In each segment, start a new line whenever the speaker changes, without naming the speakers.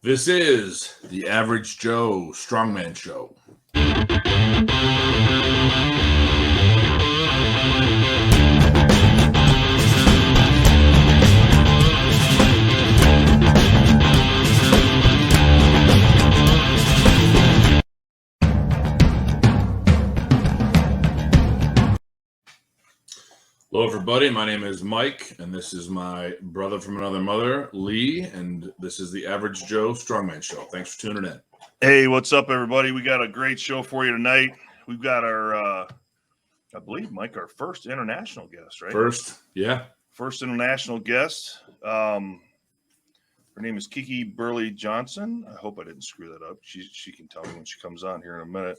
This is the Average Joe Strongman Show. Hello, everybody. My name is Mike, and this is my brother from another mother, Lee, and this is the Average Joe Strongman Show. Thanks for tuning in.
Hey, what's up, everybody? We got a great show for you tonight. We've got our, I believe, Mike, our first international guest, right?
First
international guest. Her name is Kikki Berli-Johnsen. I hope I didn't screw that up. She can tell me when she comes on here in a minute.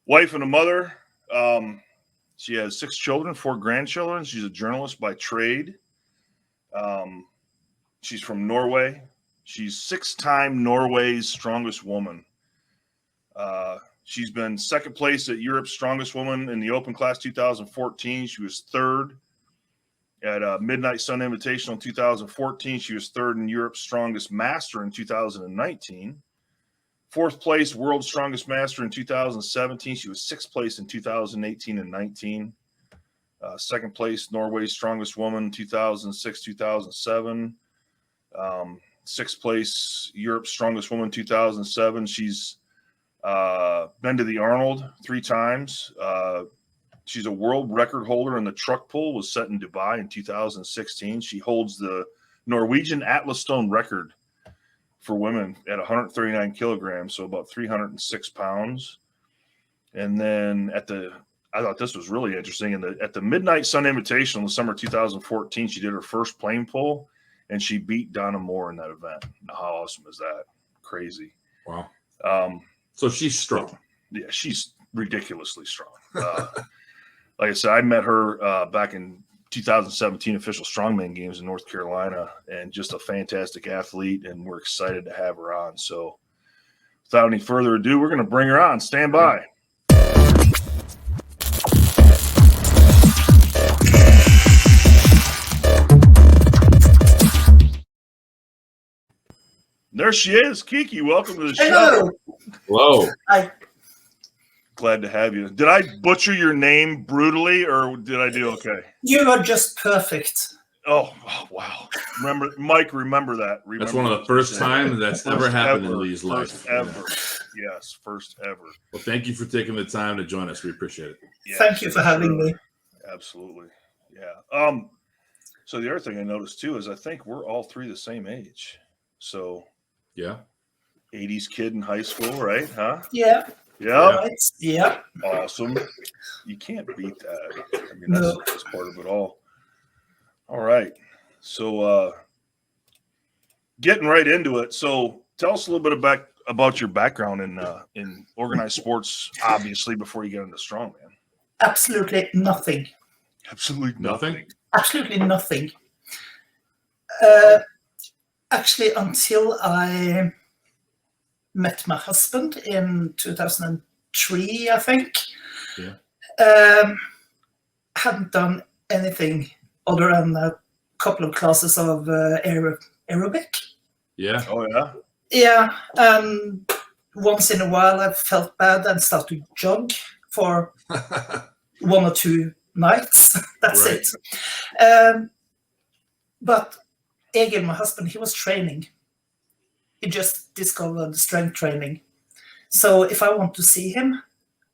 Wife and a mother. She has 6 children, 4 grandchildren. She's a journalist by trade. She's from Norway. She's 6-time Norway's Strongest Woman. She's been second place at Europe's Strongest Woman in the Open Class 2014. She was third at Midnight Sun Invitational in 2014. She was third in Europe's Strongest Master in 2019. Fourth place World's Strongest Master in 2017. She was 6th place in 2018 and 19. Second place Norway's Strongest Woman 2006-2007. 6th place Europe's Strongest Woman 2007. She's been to the Arnold 3 times. She's a world record holder in the truck pull, was set in Dubai in 2016. She holds the Norwegian Atlas Stone record for women at 139 kilograms, so about 306 pounds. And then I thought this was really interesting. At the Midnight Sun Invitational in the summer 2014, she did her first plane pull, and she beat Donna Moore in that event. Now, how awesome is that? Crazy.
Wow. So she's strong.
Yeah, she's ridiculously strong. Like I said, I met her back in 2017 official Strongman Games in North Carolina, and just a fantastic athlete, and we're excited to have her on. So without any further ado, we're going to bring her on. Stand by. There she is. Kikki, welcome to the show.
Hello.
Hi.
Glad to have you. Did I butcher your name brutally, or did I do okay?
You are just perfect.
Oh wow. Remember that.
That's one of the first times that's ever happened in Lee's life.
First ever. Yes, first ever.
Well, thank you for taking the time to join us. We appreciate it.
Yeah,
Thank you for having me.
Absolutely. Yeah. So the other thing I noticed too is I think we're all 3 the same age. So
yeah.
80s kid in high school, right? Huh?
Yeah.
Yeah.
Yeah.
Awesome. You can't beat that. I mean, that's part of it all. All right. So getting right into it. So tell us a little bit about your background in organized sports, obviously, before you get into strongman.
Absolutely nothing.
Absolutely nothing.
Absolutely nothing. Actually, until I met my husband in 2003, I think.
Yeah.
Hadn't done anything other than a couple of classes of aerobic.
Yeah.
Oh, yeah?
Yeah. Once in a while, I felt bad and started to jog for 1 or 2 nights. That's
right.
it. But Egil, my husband, he was training. He just discovered strength training. So if I want to see him,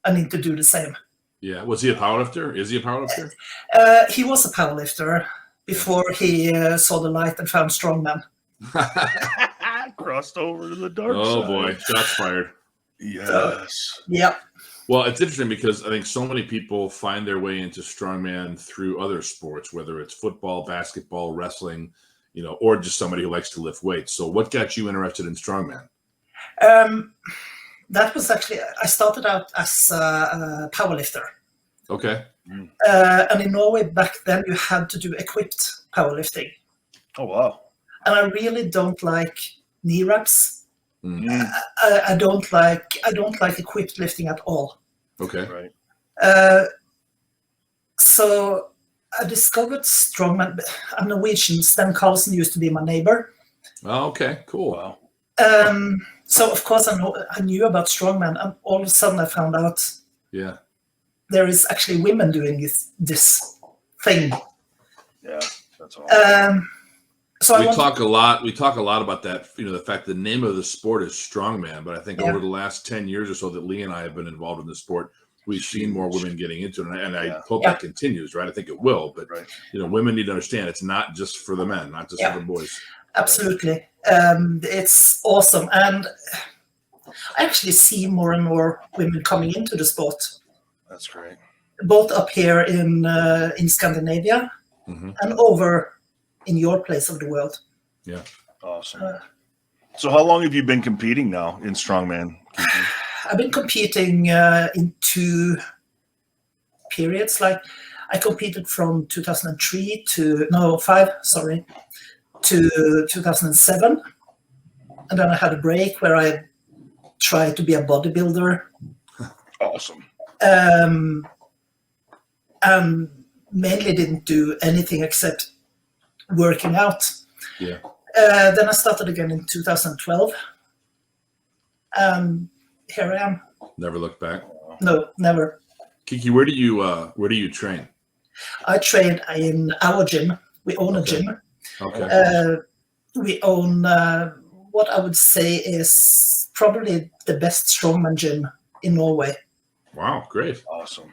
I need to do the same.
Yeah. Was he a powerlifter? Is he a powerlifter?
He was a powerlifter before he saw the light and found strongman.
Crossed over to the dark side.
Oh, boy. Shots fired.
Yes.
Yeah.
Well, it's interesting because I think so many people find their way into strongman through other sports, whether it's football, basketball, wrestling, or just somebody who likes to lift weights. So what got you interested in strongman?
That was actually, I started out as a powerlifter.
Okay.
And in Norway back then, you had to do equipped powerlifting.
Oh, wow.
And I really don't like knee wraps.
Mm.
I don't like equipped lifting at all.
Okay.
Right.
So I discovered strongman. I'm Norwegian. Sten Carlsen used to be my neighbor.
Oh, okay, cool.
Wow.
So of course I knew about strongman, and all of a sudden I found out there is actually women doing this thing.
Yeah, that's awesome.
So
we talk a lot about that, the fact the name of the sport is strongman, but I think over the last 10 years or so that Lee and I have been involved in the sport, we've seen more women getting into it, and I hope that continues, right? I think it will, but women need to understand it's not just for the men, not just for the boys.
Absolutely. It's awesome, and I actually see more and more women coming into the sport.
That's great.
Both up here in Scandinavia and over in your place of the world.
Yeah.
Awesome. So how long have you been competing now in strongman?
I've been competing in 2 periods. Like I competed from 2003 to 2007, and then I had a break where I tried to be a bodybuilder.
Awesome.
And mainly didn't do anything except working out.
Yeah.
Then I started again in 2012. Here I am.
Never looked back.
No, never.
Kikki, where do you train?
I train in our gym. We own a gym.
Okay.
We own what I would say is probably the best strongman gym in Norway.
Wow, great.
Awesome.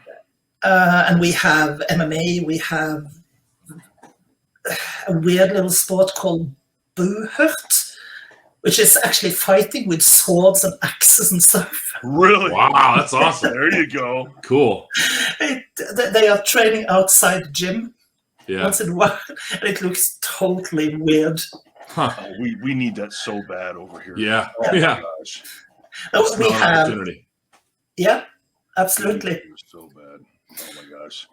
And we have MMA. We have a weird little sport called buhurt, which is actually fighting with swords and axes and stuff.
Really?
Wow, that's awesome.
There you go.
Cool.
They are training outside the gym once in a while, and it looks totally weird.
Huh.
Oh, we need that so bad over here.
Yeah.
Oh,
yeah.
Gosh.
We have.
Opportunity.
Yeah, absolutely.
So bad. Oh my gosh.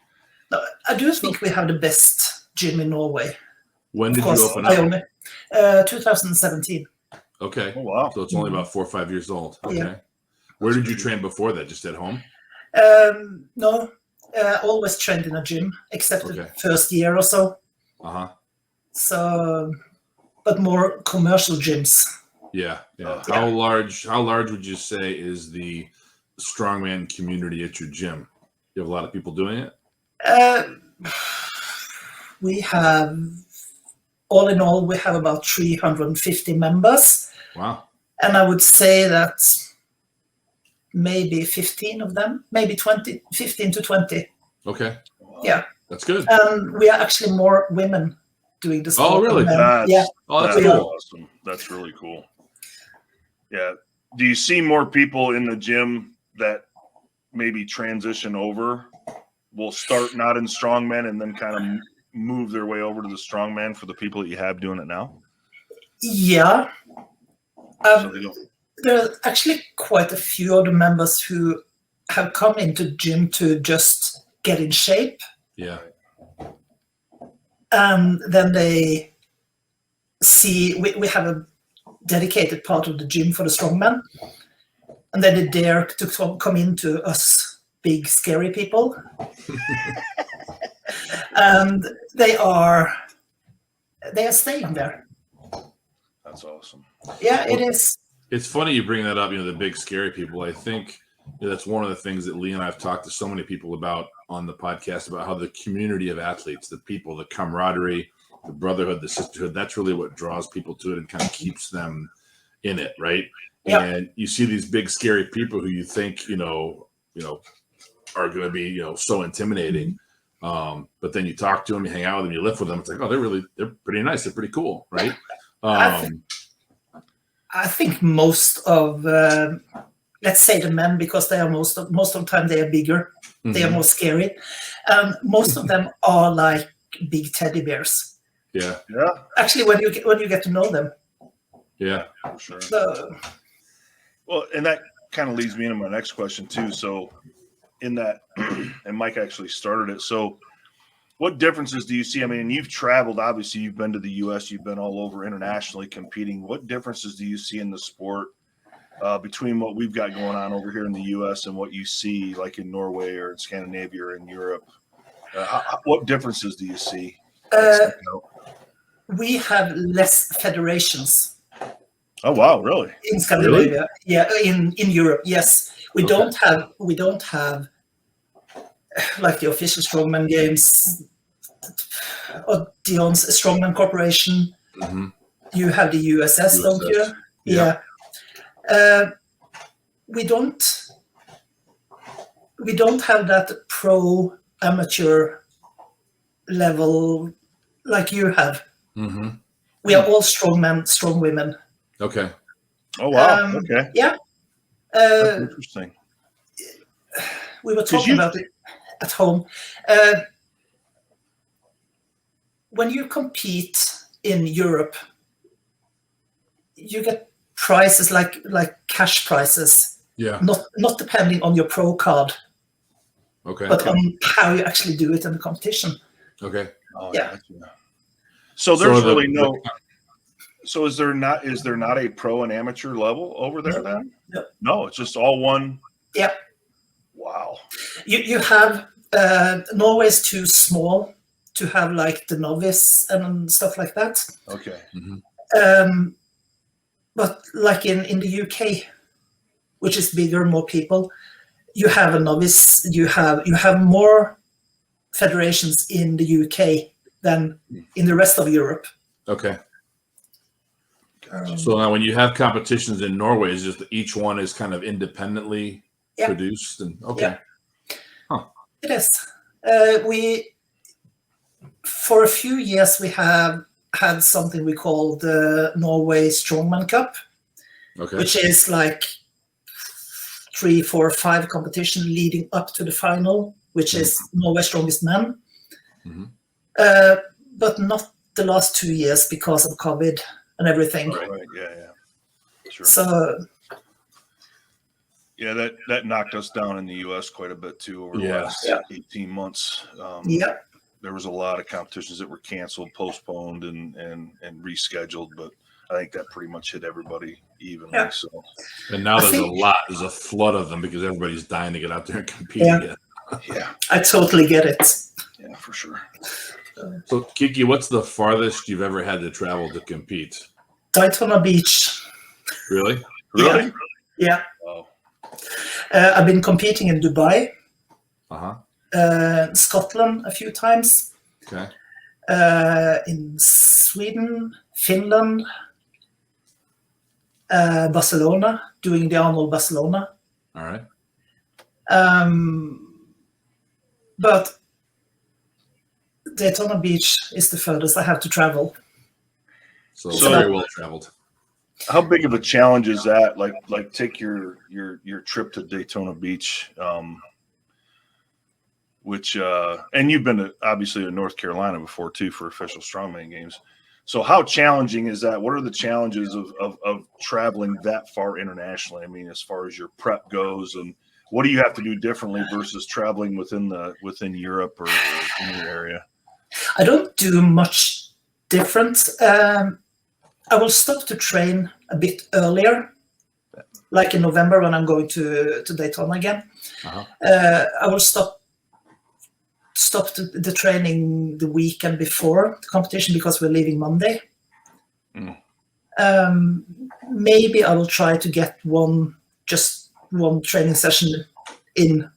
No, I do think we have the best gym in Norway.
When did you open up?
2017.
Okay.
Oh wow.
So it's only about 4 or 5 years old. Okay.
Yeah.
Where did you train before that? Just at home?
No, always trained in a gym, except the first year or so. So, but more commercial gyms.
Yeah. How large would you say is the strongman community at your gym? You have a lot of people doing it?
We have, all in all, we have about 350 members.
Wow.
And I would say that maybe 15 of them, maybe 15 to 20.
Okay.
Yeah.
That's good.
We are actually more women doing this.
Oh, really?
Yeah.
Oh, that's
cool. Awesome. That's really cool. Yeah. Do you see more people in the gym that maybe transition over, will start not in strongman and then kind of move their way over to the strongman for the people that you have doing it now?
Yeah.
So
there are actually quite a few of the members who have come into gym to just get in shape.
Yeah.
And then they see we have a dedicated part of the gym for the strongman, and then they dare to come into us big scary people. And they are staying there.
That's awesome.
Yeah, it is.
It's funny you bring that up, the big scary people. I think that's one of the things that Lee and I have talked to so many people about on the podcast, about how the community of athletes, the people, the camaraderie, the brotherhood, the sisterhood, that's really what draws people to it and kind of keeps them in it, right? Yep. And you see these big scary people who you think, are going to be, so intimidating. But then you talk to them, you hang out with them, you lift with them. It's like, oh, they're pretty nice. They're pretty cool, right?
I think most of, let's say the men, because they are most of the time they are bigger, they are more scary. Most of them are like big teddy bears.
Yeah.
Yeah.
Actually, when you get to know them.
Yeah,
for sure.
So,
well, and that kind of leads me into my next question too. So, in that, and Mike actually started it. So, what differences do you see? I mean, you've traveled, obviously, you've been to the U.S., you've been all over internationally competing. What differences do you see in the sport between what we've got going on over here in the U.S. and what you see like in Norway or in Scandinavia or in Europe? What differences do you see?
We have less federations.
Oh wow, really?
In Scandinavia, yeah, in Europe, yes. We
Okay.
don't have like the official Strongman Games or Dion's Strongman Corporation.
Mm-hmm.
You have the USS, don't you?
Yeah.
We don't have that pro amateur level like you have.
Mm-hmm.
We are all strong men, strong women.
Okay.
Oh wow. Okay.
Yeah.
That's interesting.
We were talking about it at home. When you compete in Europe, you get prizes like cash prizes.
Yeah.
Not depending on your pro card,
Okay.
but on how you actually do it in the competition.
Okay.
Oh,
Yeah.
gotcha. So there's
So
really no. So is there not a pro and amateur level over there then?
Yep.
No, it's just all one.
Yep.
Wow.
You have Norway is too small to have like the novice and stuff like that.
Okay.
Mm-hmm.
But like in the UK, which is bigger, more people, you have a novice. You have more federations in the UK than in the rest of Europe.
Okay. So now when you have competitions in Norway, is just that each one is kind of independently produced? And okay.
Yeah.
Huh.
It is. For a few years, we have had something we call the Norway Strongman Cup,
Okay.
which is like 3, 4, 5 competition leading up to the final, which is Norway Strongest Man.
Mm-hmm.
But not the last 2 years because of COVID and everything.
Right. Yeah. Sure.
So
Yeah, that knocked us down in the U.S. quite a bit too over the last 18 months. There was a lot of competitions that were canceled, postponed, and rescheduled, but I think that pretty much hit everybody evenly.
Yeah.
So,
And now there's a flood of them because everybody's dying to get out there and compete again.
Yeah,
I totally get it.
yeah, for sure.
So Kikki, what's the farthest you've ever had to travel to compete?
Daytona Beach.
Really?
Really?
Yeah.
Wow.
I've been competing in Dubai,
Uh-huh.
Scotland a few times,
Okay.
in Sweden, Finland, Barcelona, doing the Arnold Barcelona.
All right.
But Daytona Beach is the furthest I have to travel.
So
So-
very well traveled.
How big of a challenge is that? Like take your trip to Daytona Beach, which and you've been obviously to North Carolina before too for official Strongman Games. So how challenging is that? What are the challenges of traveling that far internationally? I mean, as far as your prep goes, and what do you have to do differently versus traveling within Europe or in your area?
I don't do much different. I will stop to train a bit earlier, like in November when I'm going to Daytona again.
Uh-huh.
I will stop the training the weekend before the competition because we're leaving Monday. Maybe I will try to get just one training session in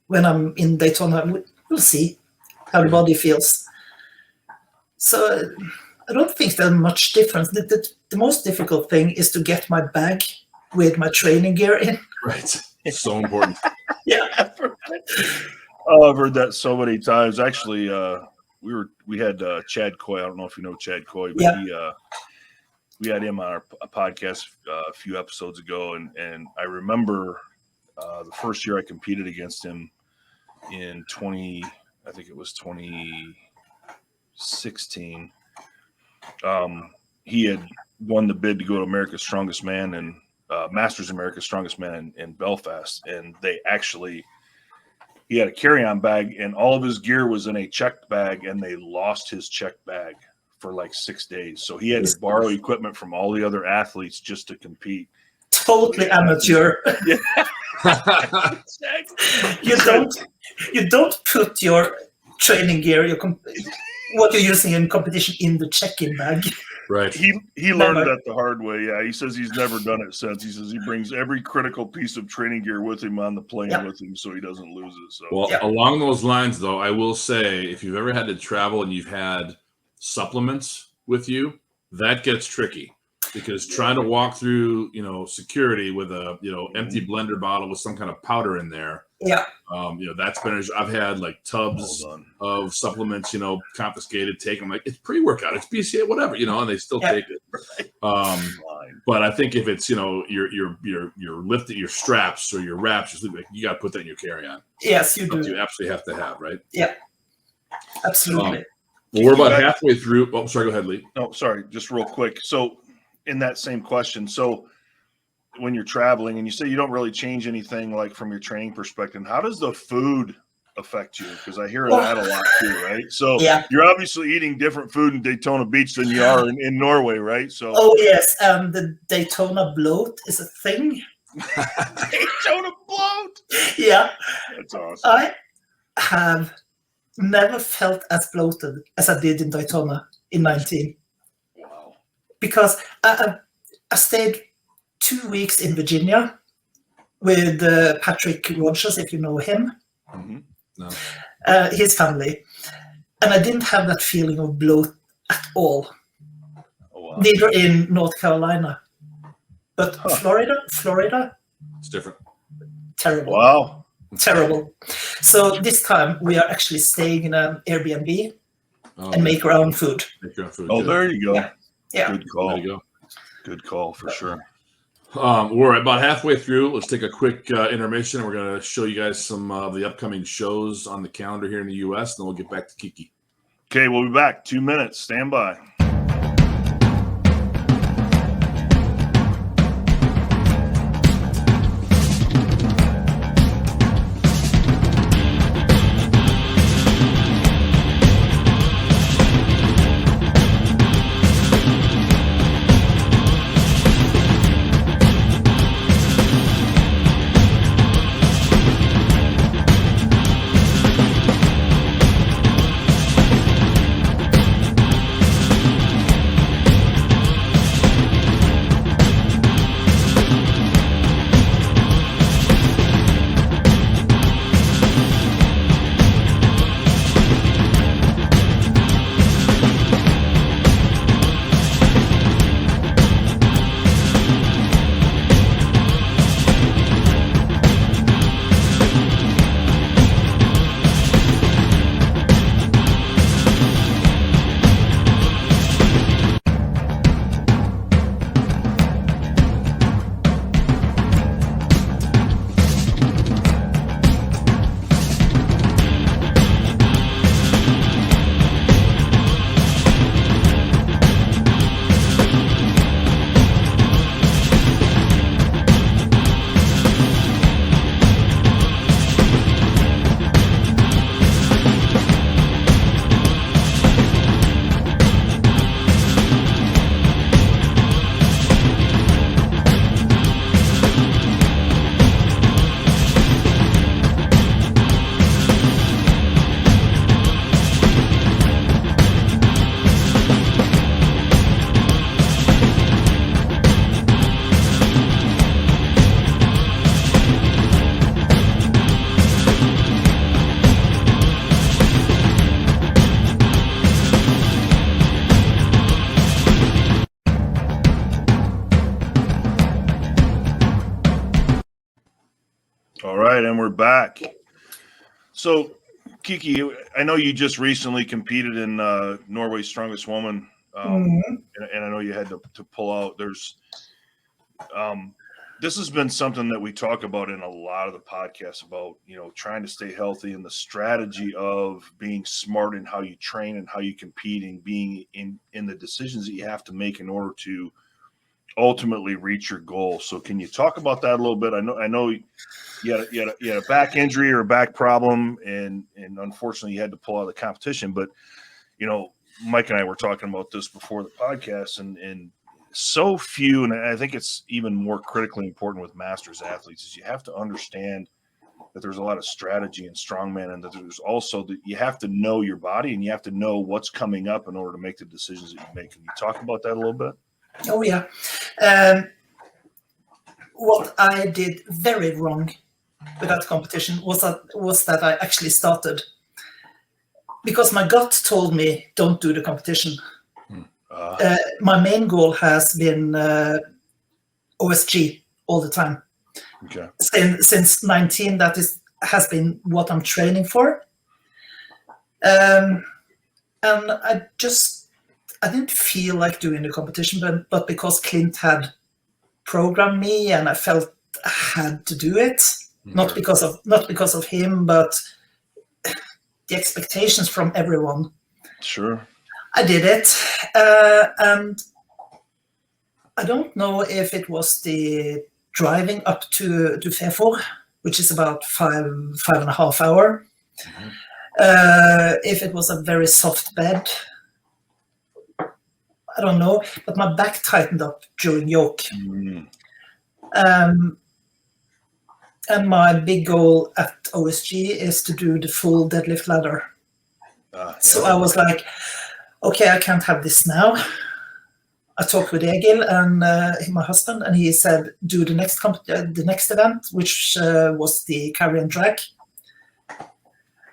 when I'm in Daytona. We'll see how the body feels. So I don't think there's much difference. The most difficult thing is to get my bag with my training gear in.
Right. So important.
Yeah.
Oh, I've heard that so many times. Actually, we had Chad Coy. I don't know if you know Chad Coy, but we had him on a podcast a few episodes ago, and I remember the first year I competed against him in 2016. He had won the bid to go to America's Strongest Man and Masters America's Strongest Man in Belfast, and he had a carry-on bag, and all of his gear was in a checked bag, and they lost his checked bag for like 6 days. So he had to borrow equipment from all the other athletes just to compete.
Totally amateur.
Yeah.
You don't put your training gear, what you're using in competition in the check-in bag.
Right.
He learned
Never.
that the hard way. Yeah, he says he's never done it since. He says he brings every critical piece of training gear with him on the plane
Yeah.
with him, so he doesn't lose it. So
Well,
Yeah.
along those lines, though, I will say if you've ever had to travel and you've had supplements with you, that gets tricky because trying to walk through, security with a, empty blender bottle with some kind of powder in there,
Yeah.
that's been, I've had like tubs
Hold on.
of supplements, confiscated, taken. Like it's pre-workout, it's BCA, whatever, and they still
Yeah.
take it. But I think if it's, your lifting your straps or your wraps, you got to put that in your carry-on.
Yes, you
Something
do.
you absolutely have to have, right?
Absolutely.
Well, we're about halfway through. Oh, sorry. Go ahead, Lee.
No, sorry, just real quick. So in that same question, so when you're traveling and you say you don't really change anything like from your training perspective, how does the food affect you? Because I hear that a lot too, right? So
Yeah.
you're obviously eating different food in Daytona Beach than you are in Norway, right? So
Oh, yes. The Daytona bloat is a thing.
Daytona bloat.
Yeah.
That's awesome.
I have never felt as bloated as I did in Daytona in 19.
Wow.
Because I stayed 2 weeks in Virginia with Patrick Rogers, if you know him,
Mm-hmm.
No.
his family. And I didn't have that feeling of bloat at all.
Oh, wow.
Neither in North Carolina. But Florida,
It's different.
terrible.
Wow.
Terrible. So this time we are actually staying in an Airbnb and make our own food.
Make your own food.
Oh,
Good.
there you go.
Yeah.
Good
There
call.
you go.
Good call for sure.
We're about halfway through. Let's take a quick intermission. We're going to show you guys some of the upcoming shows on the calendar here in the U.S. Then we'll get back to Kikki.
Okay, we'll be back. 2 minutes. Stand by. All right, and we're back. So, Kikki, I know you just recently competed in Norway Strongest Woman, and I know you had to pull out. There's this has been something that we talk about in a lot of the podcasts about, trying to stay healthy and the strategy of being smart in how you train and how you compete and being in the decisions that you have to make in order to ultimately reach your goal. So can you talk about that a little bit? I know you had a back injury or a back problem, and unfortunately you had to pull out of the competition. But Mike and I were talking about this before the podcast, and so few, and I think it's even more critically important with masters athletes, is you have to understand that there's a lot of strategy in strongman, and that there's also that you have to know your body and you have to know what's coming up in order to make the decisions that you make. Can you talk about that a little bit?
Oh yeah. What I did very wrong with that competition was that I actually started because my gut told me don't do the competition. My main goal has been OSG all the time.
Okay.
Since 19, has been what I'm training for. And I didn't feel like doing the competition, but because Clint had programmed me and I felt I had to do it, not because of him, but the expectations from everyone.
Sure.
I did it, and I don't know if it was the driving up to Fefor, which is about 5.5 hours. If it was a very soft bed, I don't know, but my back tightened up during yoke. And my big goal at OSG is to do the full deadlift ladder. So I was like, okay, I can't have this now. I talked with Egil and my husband, and he said, do the next event, which was the carry and drag.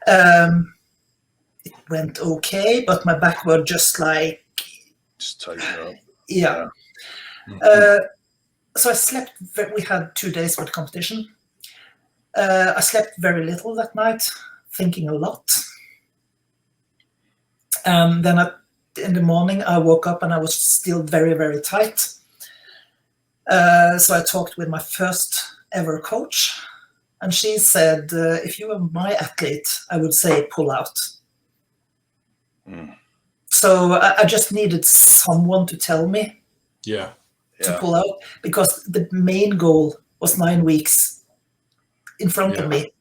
It went okay, but my back was just
tighten up.
Yeah. So I slept. We had 2 days for the competition. I slept very little that night, thinking a lot. And then in the morning, I woke up and I was still very, very tight. So I talked with my first ever coach, and she said, if you were my athlete, I would say pull out. So I just needed someone to tell me to pull out, because the main goal was 9 weeks in front of me.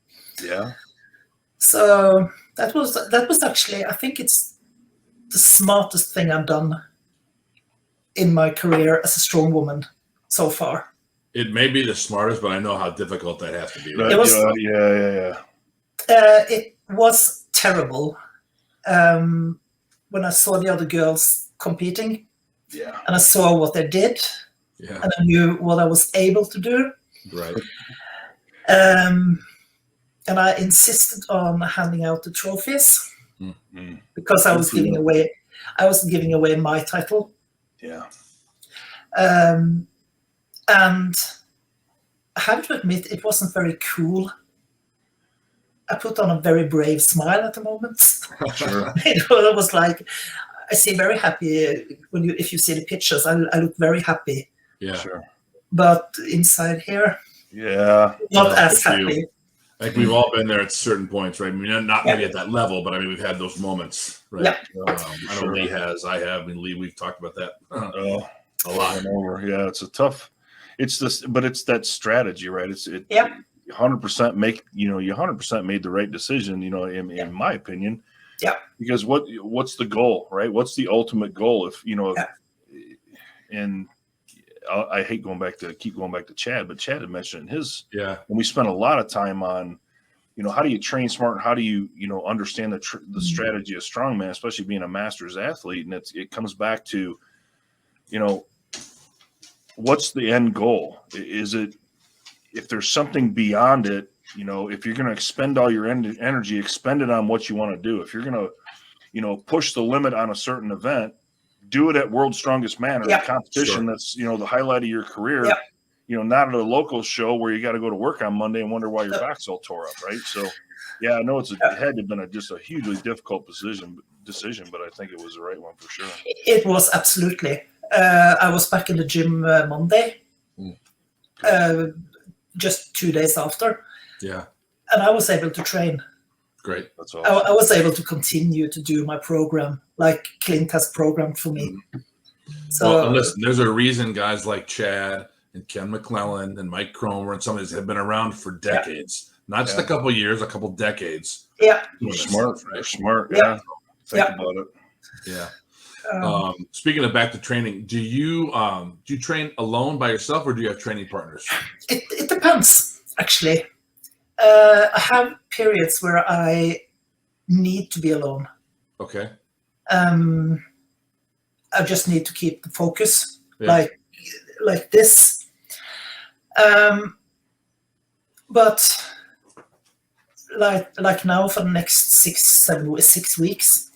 Yeah.
So that was actually, I think it's the smartest thing I've done in my career as a strong woman so far.
It may be the smartest, but I know how difficult that has to be. Right?
It was, it was terrible when I saw the other girls competing, and I saw what they did, and I knew what I was able to do.
Right.
And I insisted on handing out the trophies. Because I was giving away my title.
Yeah.
And I have to admit, it wasn't very cool. I put on a very brave smile at the moment.
Sure.
It was like, I seem very happy if you see the pictures. I look very happy.
Yeah.
Sure.
But inside here, not as happy.
Like we've all been there at certain points, right? I mean, not maybe at that level, but I mean, we've had those moments, right?
Yeah.
I know Lee has. I have. I mean, Lee, we've talked about that a lot.
Yeah, it's a tough. It's this, but it's that strategy, right? You 100% you 100% made the right decision, in my opinion.
Yeah.
Because what's the goal, right? What's the ultimate goal? If and I hate keep going back to Chad, but Chad had mentioned in his, and we spent a lot of time on, how do you train smart and how do you, understand the strategy of strongman, especially being a master's athlete. And it comes back to, what's the end goal? Is it, if there's something beyond it, if you're going to expend all your energy, expend it on what you want to do. If you're going to, push the limit on a certain event, do it at World's Strongest Man, or a competition that's, the highlight of your career, not at a local show where you got to go to work on Monday and wonder why your back's all tore up, right? So, I know it had to have been just a hugely difficult decision, but I think it was the right one for sure.
It was absolutely. I was back in the gym Monday, just 2 days after. Yeah. And I was able to train.
Great.
That's awesome.
I was able to continue to do my program like Clint has programmed for me. So,
and listen, there's a reason guys like Chad and Ken McClellan and Mike Cromer and some of these have been around for decades. Not just a couple years, a couple decades.
Yeah.
They're smart. They're smart. Yeah. Think about it.
Yeah. Speaking of back to training, do you train alone by yourself, or do you have training partners?
It depends, actually. I have periods where I need to be alone.
Okay.
I just need to keep the focus,
Yeah.
like this. But like now for the next 6 weeks,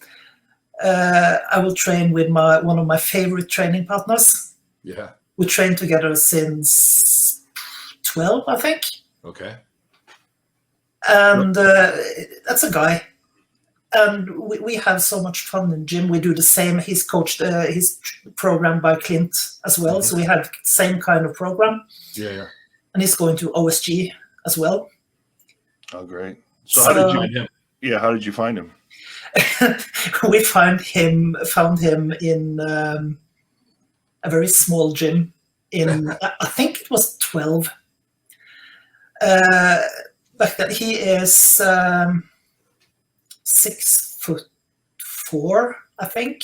I will train with one of my favorite training partners.
Yeah.
We trained together since 12, I think.
Okay.
And that's a guy. And we have so much fun in gym. We do the same. He's coached, he's programmed by Clint as well.
Mhm.
So we have the same kind of program.
Yeah.
And he's going to OSG as well.
Oh, great. So how did you find him? Yeah, how did you find him?
We found him in a very small gym in, I think it was 12. Back then, he is 6'4", I think.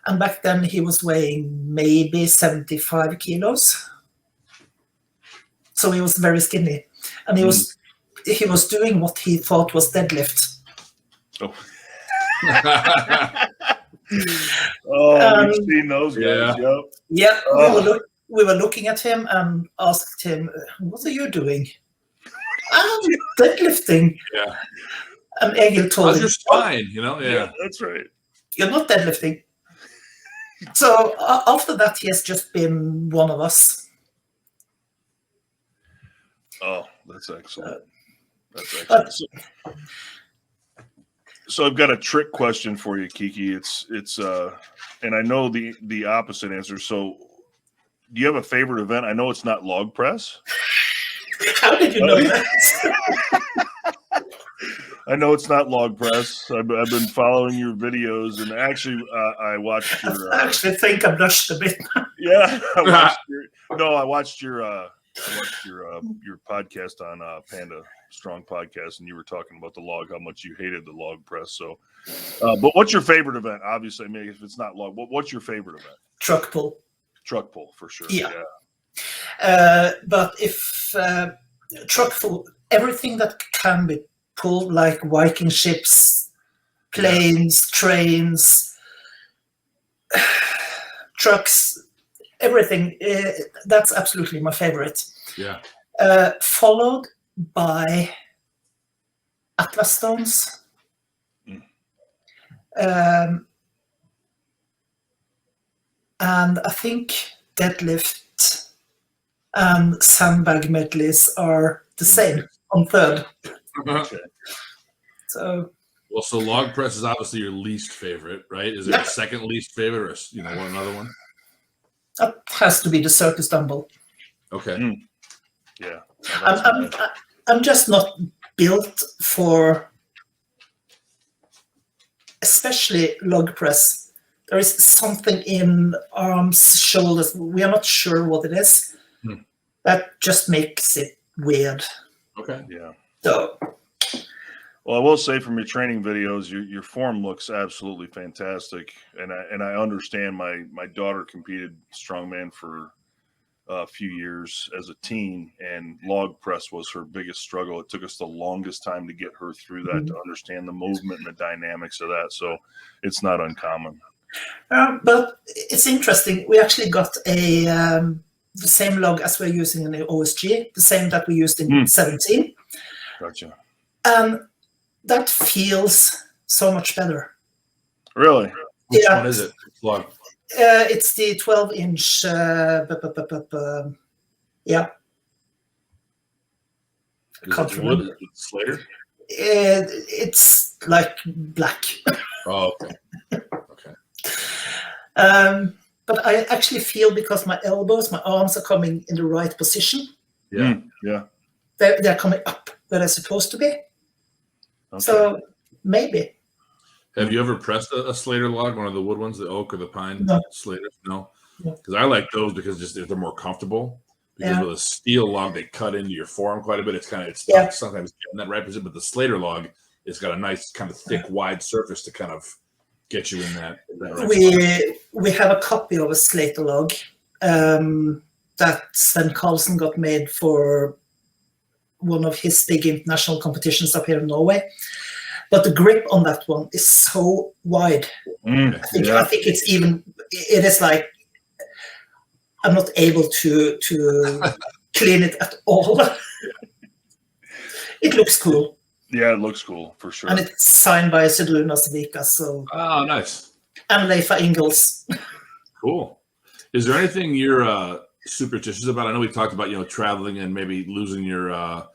And back then he was weighing maybe 75 kilos. So he was very skinny. And he was doing what he thought was deadlift.
Oh. Oh, we've seen those guys.
Yeah.
Yeah,
Oh.
we were looking at him and asked him, "What are you doing?" "I'm deadlifting."
Yeah.
And Egil told
How's
him,
your spine? You know? Yeah.
That's right.
"You're not deadlifting." So after that, he has just been one of us.
Oh, that's excellent. That's excellent. So I've got a trick question for you, Kikki. It's and I know the opposite answer. So do you have a favorite event? I know it's not log press.
How did you know that?
I know it's not log press. I've been following your videos, and actually, I watched your.
I actually think I blushed a bit.
Yeah, I watched your podcast on Panda Strong Podcast, and you were talking about the log, how much you hated the log press. So, but what's your favorite event? Obviously, I mean, if it's not log, what's your favorite event?
Truck pull.
Truck pull for sure.
Yeah. But if truck pull, everything that can be pulled, like Viking ships, planes, trains, trucks, everything, that's absolutely my favorite.
Yeah.
Followed by Atlas stones. And I think deadlift and sandbag medleys are the same on third.
Okay.
So
Well, log press is obviously your least favorite, right? Is there a second least favorite, or another one?
that has to be the circus dumbbell.
Okay.
Yeah.
I'm just not built for, especially log press. There is something in arms, shoulders. We are not sure what it is. That just makes it weird.
Okay.
Yeah.
So,
well, I will say from your training videos, your form looks absolutely fantastic, and I understand. My daughter competed strongman for a few years as a teen, and log press was her biggest struggle. It took us the longest time to get her through that, to understand the movement and the dynamics of that. So it's not uncommon.
but it's interesting. We actually got the same log as we're using in the OSG, the same that we used in 17.
Gotcha.
And that feels so much better.
Really?
Which one is it? Log.
It's the 12-inch. Yeah.
Is it wood? Slater?
It's like black.
Oh, okay. Okay.
But I actually feel, because my elbows, my arms are coming in the right position.
Yeah.
Yeah.
They're coming up where they're supposed to be.
Okay.
So maybe.
Have you ever pressed a Slater log, one of the wood ones, the oak or the pine Slater? No.
No.
Because I like those because they're more comfortable. Because with a steel log, they cut into your forearm quite a bit. It's tough sometimes getting that right position. But the Slater log, it's got a nice kind of thick, wide surface to kind of get you in that right
we have a copy of a Slater log that Sven Carlsen got made for one of his big international competitions up here in Norway. But the grip on that one is so wide. I think it is like I'm not able to clean it at all. It looks cool.
Yeah, it looks cool for sure.
And it's signed by Sedluna Savika, so.
Oh, nice.
And Leifa Ingels.
Cool. Is there anything you're superstitious about? I know we talked about traveling and maybe losing your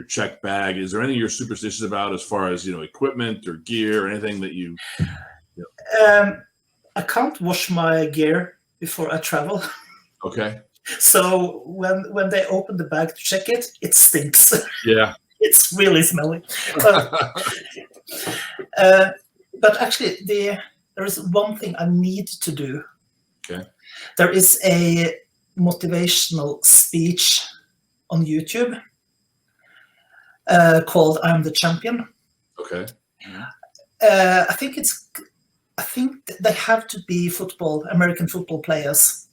check bag. Is there anything you're superstitious about as far as equipment or gear or anything that you?
I can't wash my gear before I travel.
Okay.
So when they open the bag to check it, it stinks.
Yeah.
It's really smelly. But actually, there is one thing I need to do.
Okay.
There is a motivational speech on YouTube called "I'm the Champion."
Okay.
I think they have to be American football players,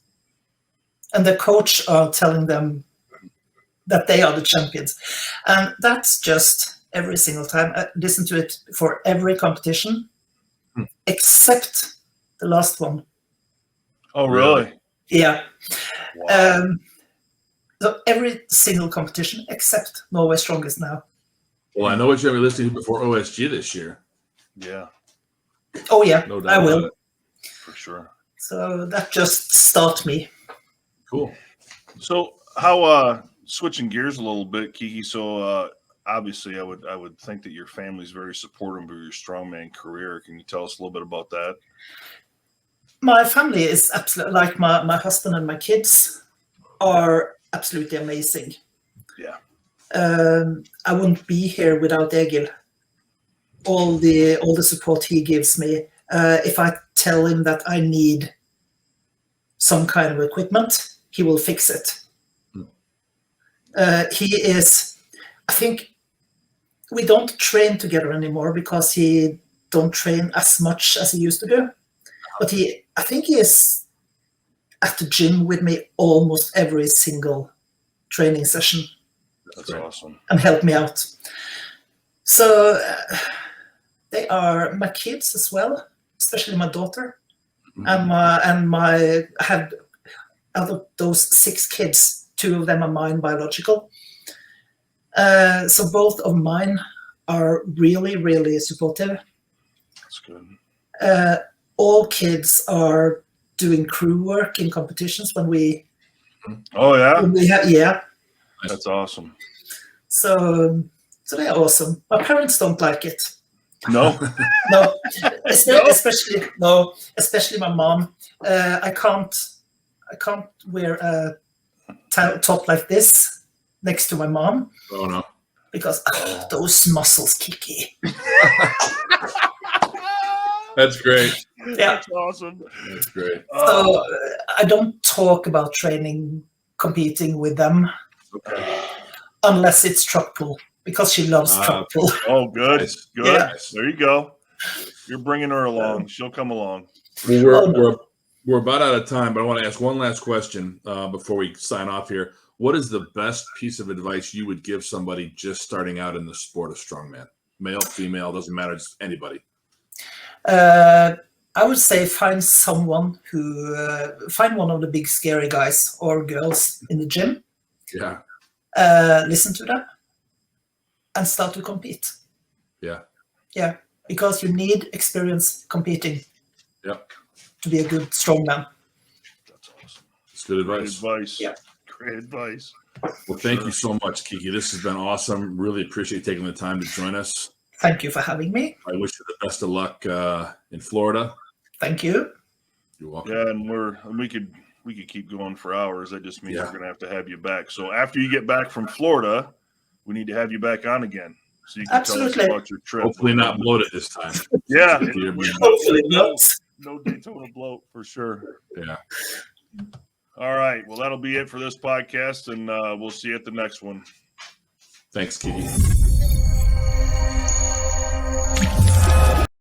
and the coach are telling them that they are the champions, and that's just every single time. I listen to it for every competition, except the last one.
Oh, really?
Yeah.
Wow.
So every single competition except Norway Strongest now.
Well, I know what you're going to be listening to before OSG this year.
Yeah.
Oh yeah,
No doubt
I will.
about it.
For sure.
So that just starts me.
Cool.
So how switching gears a little bit, Kikki. So obviously I would think that your family's very supportive of your strongman career. Can you tell us a little bit about that?
My family is absolutely, like my husband and my kids are absolutely amazing.
Yeah.
I wouldn't be here without Egil. All the support he gives me. If I tell him that I need some kind of equipment, he will fix it. He is, I think we don't train together anymore because he don't train as much as he used to do. But I think he is at the gym with me almost every single training session.
That's awesome.
And help me out. So they are my kids as well, especially my daughter. And I have, out of those 6 kids, 2 of them are mine biological. So both of mine are really, really supportive.
That's good.
All kids are doing crew work in competitions when we.
Oh yeah.
Yeah.
That's awesome.
So they're awesome. My parents don't like it.
No.
No, especially my mom. I can't wear a top like this next to my mom.
Oh no.
Because those muscles, Kikki.
That's great.
Yeah.
That's awesome.
That's great.
So I don't talk about competing with them.
Okay.
Unless it's truck pull, because she loves truck pull.
Oh, good.
Nice.
Good.
Yeah.
There you go. You're bringing her along. She'll come along.
Well, we're about out of time, but I want to ask one last question before we sign off here. What is the best piece of advice you would give somebody just starting out in the sport of strongman? Male, female, doesn't matter, just anybody.
I would say find one of the big scary guys or girls in the gym.
Yeah.
Listen to them and start to compete.
Yeah.
Yeah, because you need experience competing.
Yep.
To be a good strongman.
That's awesome.
It's good
Great
advice.
advice.
Yeah.
Great advice.
Well, thank you so much, Kikki. This has been awesome. Really appreciate taking the time to join us.
Thank you for having me.
I wish you the best of luck in Florida.
Thank you.
You're welcome.
Yeah, and we could keep going for hours. That just means we're going to have you back. So after you get back from Florida, we need to have you back on again so you can tell us about your trip.
Hopefully not bloated this time.
Yeah.
Hopefully not.
No Daytona bloat for sure.
Yeah.
All right. Well, that'll be it for this podcast, and we'll see you at the next one.
Thanks, Kikki.